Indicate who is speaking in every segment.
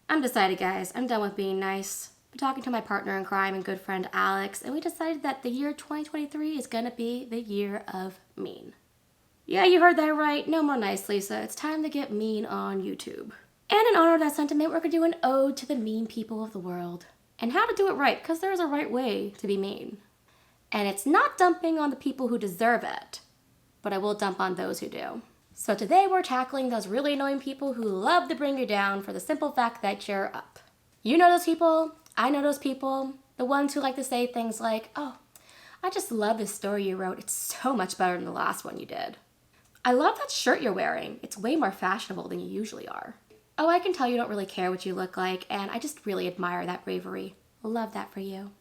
Speaker 1: I'm decided, guys. I'm done with being nice. Been talking to my partner in crime and good friend Alex, and we decided that the year 2023 is gonna be the year of mean. Yeah, you heard that right. No more nice, Lisa. It's time to get mean on YouTube. And in honor of that sentiment, we're gonna do an ode to the mean people of the world. And how to do it right, because there's a right way to be mean. And it's not dumping on the people who deserve it, but I will dump on those who do. So today we're tackling those really annoying people who love to bring you down for the simple fact that you're up. You know those people, I know those people, the ones who like to say things like, oh, I just love this story you wrote, it's so much better than the last one you did. I love that shirt you're wearing, it's way more fashionable than you usually are. Oh, I can tell you don't really care what you look like, and I just really admire that bravery. Love that for you.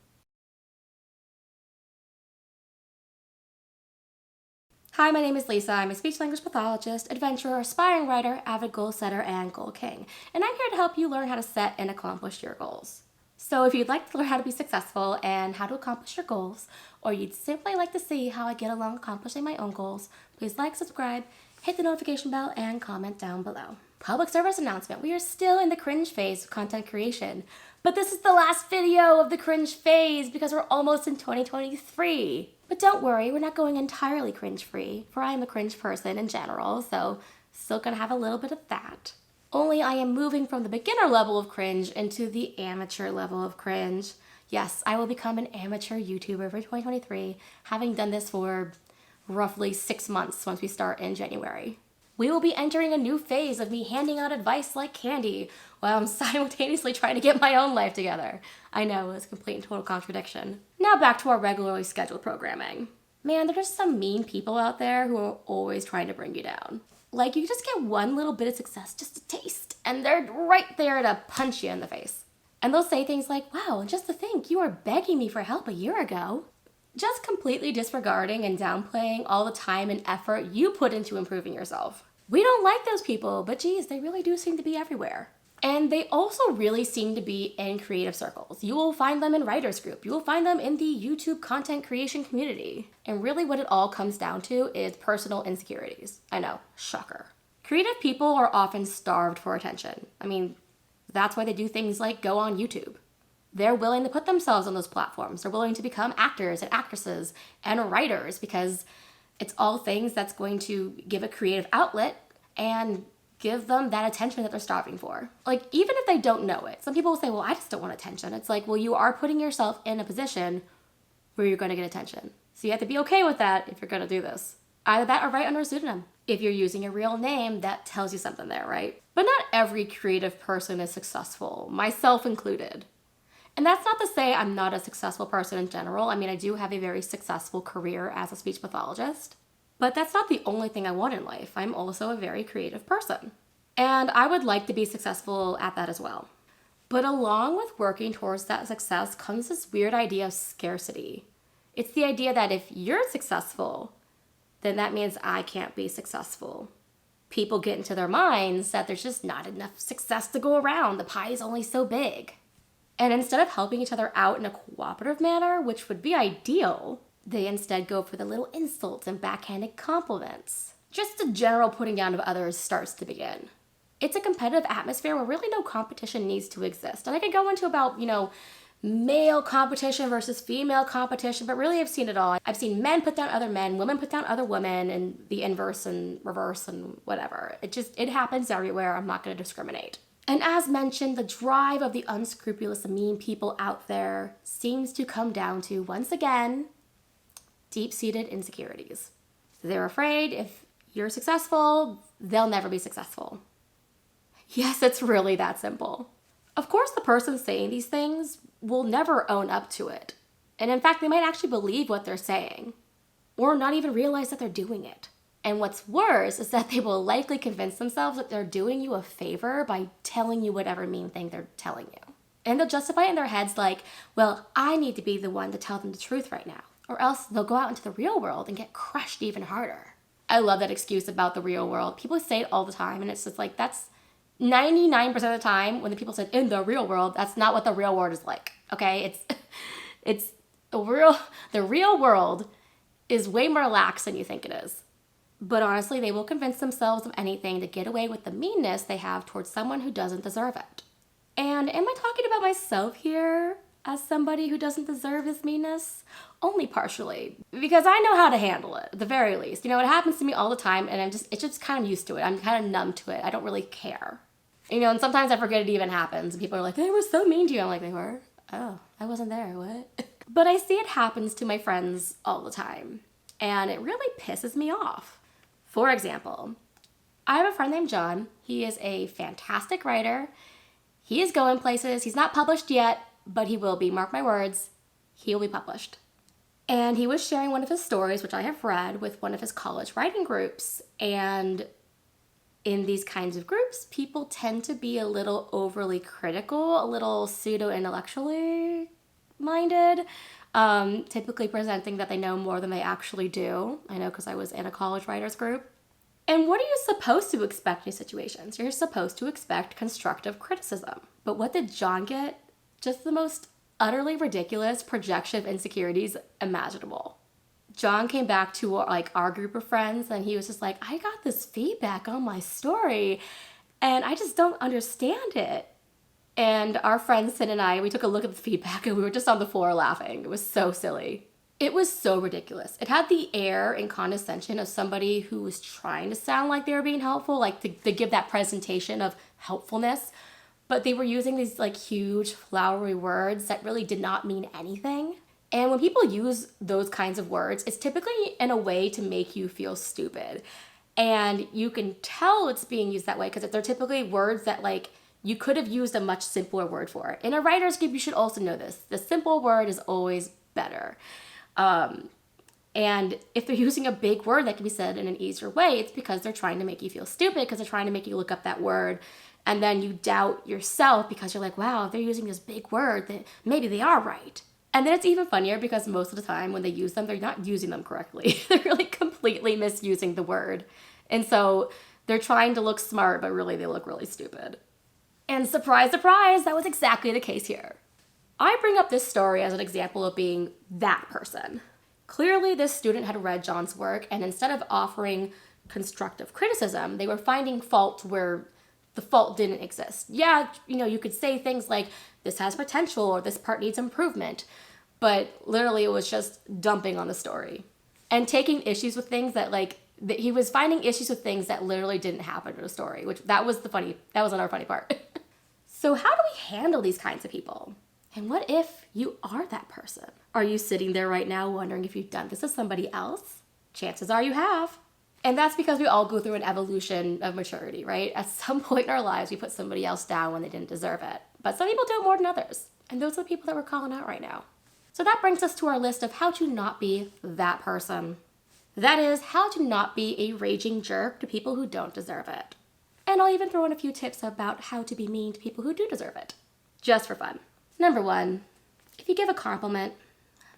Speaker 1: Hi, my name is Lisa. I'm a speech language pathologist, adventurer, aspiring writer, avid goal setter, and goal king. And I'm here to help you learn how to set and accomplish your goals. So if you'd like to learn how to be successful and how to accomplish your goals, or you'd simply like to see how I get along accomplishing my own goals, please like, subscribe, hit the notification bell, and comment down below. Public service announcement. We are still in the cringe phase of content creation, but this is the last video of the cringe phase because we're almost in 2023. But don't worry, we're not going entirely cringe-free, for I am a cringe person in general, so still gonna have a little bit of that. Only I am moving from the beginner level of cringe into the amateur level of cringe. Yes, I will become an amateur YouTuber for 2023, having done this for roughly 6 months once we start in January. We will be entering a new phase of me handing out advice like candy while I'm simultaneously trying to get my own life together. I know, it's a complete and total contradiction. Now back to our regularly scheduled programming. Man, there's just some mean people out there who are always trying to bring you down. Like, you just get one little bit of success, just a taste, and they're right there to punch you in the face. And they'll say things like, wow, just to think, you were begging me for help a year ago. Just completely disregarding and downplaying all the time and effort you put into improving yourself. We don't like those people, but geez, they really do seem to be everywhere. And they also really seem to be in creative circles. You will find them in writers group. You will find them in the YouTube content creation community. And really what it all comes down to is personal insecurities. I know, shocker. Creative people are often starved for attention. I mean, that's why they do things like go on YouTube. They're willing to put themselves on those platforms. They're willing to become actors and actresses and writers because it's all things that's going to give a creative outlet and give them that attention that they're starving for. Like, even if they don't know it, some people will say, well, I just don't want attention. It's like, well, you are putting yourself in a position where you're going to get attention. So you have to be okay with that if you're going to do this. Either that or write under a pseudonym. If you're using a real name, that tells you something there, right? But not every creative person is successful, myself included. And that's not to say I'm not a successful person in general. I mean, I do have a very successful career as a speech pathologist. But that's not the only thing I want in life. I'm also a very creative person. And I would like to be successful at that as well. But along with working towards that success comes this weird idea of scarcity. It's the idea that if you're successful, then that means I can't be successful. People get into their minds that there's just not enough success to go around. The pie is only so big. And instead of helping each other out in a cooperative manner, which would be ideal, they instead go for the little insults and backhanded compliments. Just a general putting down of others starts to begin. It's a competitive atmosphere where really no competition needs to exist. And I could go into about, male competition versus female competition, but really I've seen it all. I've seen men put down other men, women put down other women, and the inverse and reverse and whatever. It happens everywhere. I'm not going to discriminate. And as mentioned, the drive of the unscrupulous and mean people out there seems to come down to, once again, deep-seated insecurities. They're afraid if you're successful, they'll never be successful. Yes, it's really that simple. Of course, the person saying these things will never own up to it. And in fact, they might actually believe what they're saying, or not even realize that they're doing it. And what's worse is that they will likely convince themselves that they're doing you a favor by telling you whatever mean thing they're telling you. And they'll justify it in their heads like, well, I need to be the one to tell them the truth right now. Or else they'll go out into the real world and get crushed even harder. I love that excuse about the real world. People say it all the time, and it's just like, that's 99% of the time when the people said in the real world, that's not what the real world is like. Okay? It's the real world is way more lax than you think it is. But honestly, they will convince themselves of anything to get away with the meanness they have towards someone who doesn't deserve it. And am I talking about myself here as somebody who doesn't deserve this meanness? Only partially, because I know how to handle it, at the very least. You know, it happens to me all the time, and it's just kind of used to it. I'm kind of numb to it. I don't really care. You know, and sometimes I forget it even happens, and people are like, they were so mean to you. I'm like, they were? Oh, I wasn't there, what? But I see it happens to my friends all the time, and it really pisses me off. For example, I have a friend named John. He is a fantastic writer. He is going places. He's not published yet, but he will be. Mark my words, he will be published. And he was sharing one of his stories, which I have read, with one of his college writing groups. And in these kinds of groups, people tend to be a little overly critical, a little pseudo-intellectually minded, typically presenting that they know more than they actually do. I know because I was in a college writers group. And what are you supposed to expect in these situations? You're supposed to expect constructive criticism. But what did John get? Just the most utterly ridiculous projection of insecurities imaginable. John came back to our group of friends, and he was just like, I got this feedback on my story and I just don't understand it. And our friend Sin and I, we took a look at the feedback and we were just on the floor laughing. It was so silly. It was so ridiculous. It had the air and condescension of somebody who was trying to sound like they were being helpful, like to give that presentation of helpfulness. But they were using these like huge flowery words that really did not mean anything. And when people use those kinds of words, it's typically in a way to make you feel stupid. And you can tell it's being used that way because they're typically words that like you could have used a much simpler word for. In a writer's group, you should also know this. The simple word is always better. And if they're using a big word that can be said in an easier way, it's because they're trying to make you feel stupid, because they're trying to make you look up that word. And then you doubt yourself because you're like, wow, if they're using this big word, then maybe they are right. And then it's even funnier because most of the time when they use them, they're not using them correctly. They're really completely misusing the word. And so they're trying to look smart, but really they look really stupid. And surprise, surprise, that was exactly the case here. I bring up this story as an example of being that person. Clearly, this student had read John's work, and instead of offering constructive criticism, they were finding fault where the fault didn't exist. Yeah, you could say things like, this has potential, or this part needs improvement, but literally it was just dumping on the story. And taking issues with things that he was finding issues with things that literally didn't happen in the story, that was another funny part. So how do we handle these kinds of people? And what if you are that person? Are you sitting there right now wondering if you've done this to somebody else? Chances are you have. And that's because we all go through an evolution of maturity, right? At some point in our lives, we put somebody else down when they didn't deserve it. But some people do it more than others. And those are the people that we're calling out right now. So that brings us to our list of how to not be that person. That is, how to not be a raging jerk to people who don't deserve it. And I'll even throw in a few tips about how to be mean to people who do deserve it. Just for fun. Number 1, if you give a compliment,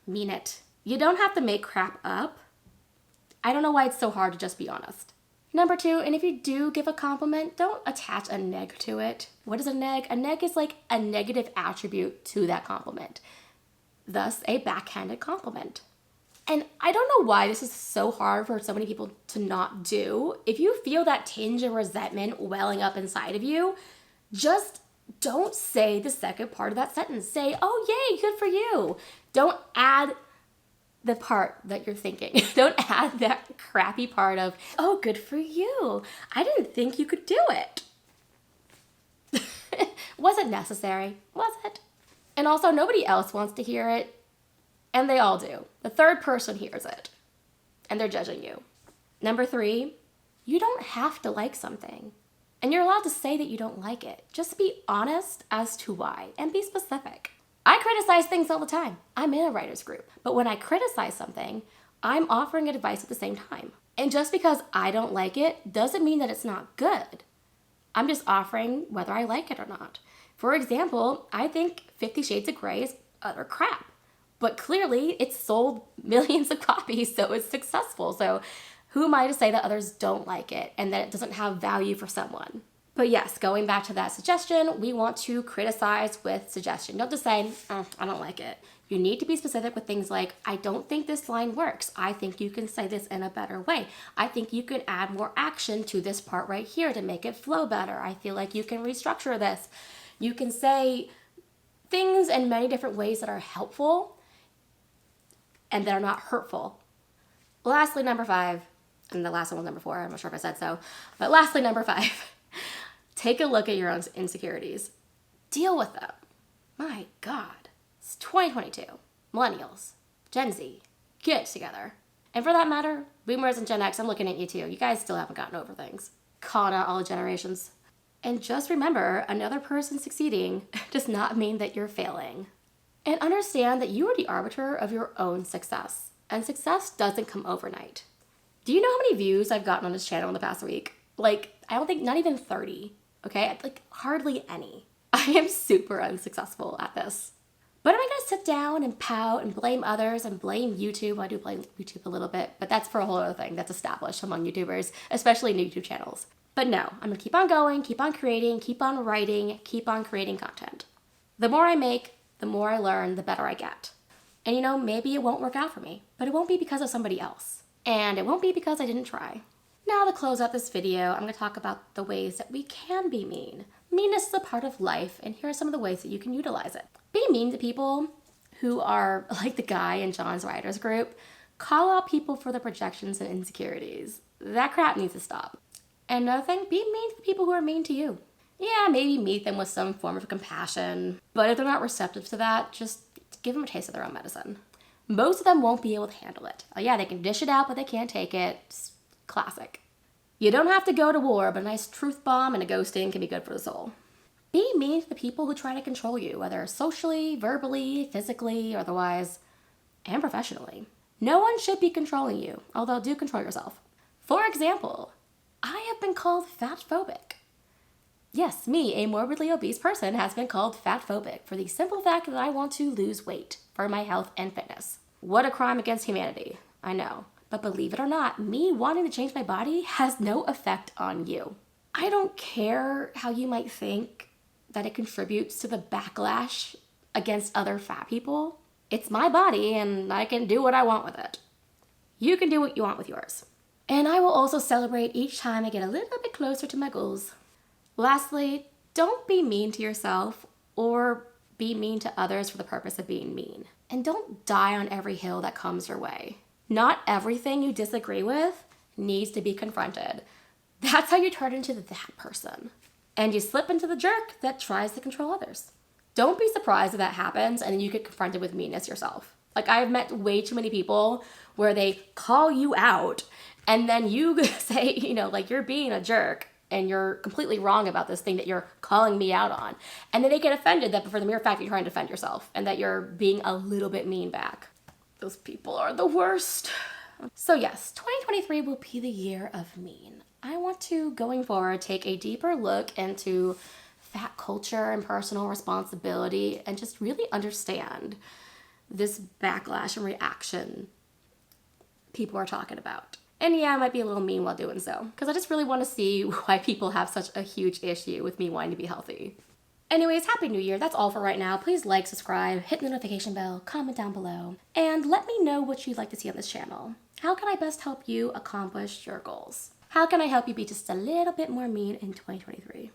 Speaker 1: mean it. You don't have to make crap up. I don't know why it's so hard to just be honest. Number 2, and if you do give a compliment, don't attach a neg to it. What is a neg? A neg is like a negative attribute to that compliment. Thus, a backhanded compliment. And I don't know why this is so hard for so many people to not do. If you feel that tinge of resentment welling up inside of you, just don't say the second part of that sentence. Say, oh, yay, good for you. Don't add the part that you're thinking. Don't add that crappy part of, oh, good for you. I didn't think you could do it. Was it necessary? Was it? And also, nobody else wants to hear it, and they all do. The third person hears it, and they're judging you. Number 3, you don't have to like something. And you're allowed to say that you don't like it. Just be honest as to why, and be specific. I criticize things all the time. I'm in a writer's group. But when I criticize something, I'm offering advice at the same time. And just because I don't like it doesn't mean that it's not good. I'm just offering whether I like it or not. For example, I think 50 Shades of Grey is utter crap. But clearly, it's sold millions of copies, so it's successful. So who am I to say that others don't like it and that it doesn't have value for someone? But yes, going back to that suggestion, we want to criticize with suggestion. Don't just say, I don't like it. You need to be specific with things like, I don't think this line works. I think you can say this in a better way. I think you can add more action to this part right here to make it flow better. I feel like you can restructure this. You can say things in many different ways that are helpful and that are not hurtful. Lastly, number 5, and the last one was number 4, I'm not sure if I said so, but lastly, number 5, take a look at your own insecurities. Deal with them. My God, it's 2022. Millennials, Gen Z, get it together. And for that matter, boomers and Gen X, I'm looking at you too. You guys still haven't gotten over things. Calling out all generations. And just remember, another person succeeding does not mean that you're failing. And understand that you are the arbiter of your own success. And success doesn't come overnight. Do you know how many views I've gotten on this channel in the past week? Like, I don't think, not even 30, okay? Like, hardly any. I am super unsuccessful at this. But am I gonna sit down and pout and blame others and blame YouTube? I do blame YouTube a little bit, but that's for a whole other thing that's established among YouTubers, especially new YouTube channels. But no, I'm gonna keep on going, keep on creating, keep on writing, keep on creating content. The more I make, the more I learn, the better I get. And you know, maybe it won't work out for me, but it won't be because of somebody else. And it won't be because I didn't try. Now to close out this video, I'm gonna talk about the ways that we can be mean. Meanness is a part of life, and here are some of the ways that you can utilize it. Be mean to people who are like the guy in John's writers group. Call out people for their projections and insecurities. That crap needs to stop. And another thing, be mean to the people who are mean to you. Yeah, maybe meet them with some form of compassion, but if they're not receptive to that, just give them a taste of their own medicine. Most of them won't be able to handle it. Yeah, they can dish it out, but they can't take it. It's classic. You don't have to go to war, but a nice truth bomb and a ghosting can be good for the soul. Be mean to the people who try to control you, whether socially, verbally, physically, or otherwise, and professionally. No one should be controlling you, although do control yourself. For example, I have been called fatphobic. Yes, me, a morbidly obese person, has been called fatphobic for the simple fact that I want to lose weight for my health and fitness. What a crime against humanity, I know. But believe it or not, me wanting to change my body has no effect on you. I don't care how you might think that it contributes to the backlash against other fat people. It's my body and I can do what I want with it. You can do what you want with yours. And I will also celebrate each time I get a little bit closer to my goals. Lastly, don't be mean to yourself or be mean to others for the purpose of being mean. And don't die on every hill that comes your way. Not everything you disagree with needs to be confronted. That's how you turn into that person. And you slip into the jerk that tries to control others. Don't be surprised if that happens and then you get confronted with meanness yourself. Like, I've met way too many people where they call you out and then you say, you know, like, you're being a jerk and you're completely wrong about this thing that you're calling me out on. And then they get offended that for the mere fact that you're trying to defend yourself and that you're being a little bit mean back. Those people are the worst. So yes, 2023 will be the year of mean. I want to, going forward, take a deeper look into fat culture and personal responsibility and just really understand this backlash and reaction people are talking about. And yeah, I might be a little mean while doing so, because I just really want to see why people have such a huge issue with me wanting to be healthy. Anyways, Happy New Year. That's all for right now. Please like, subscribe, hit the notification bell, comment down below, and let me know what you'd like to see on this channel. How can I best help you accomplish your goals? How can I help you be just a little bit more mean in 2023?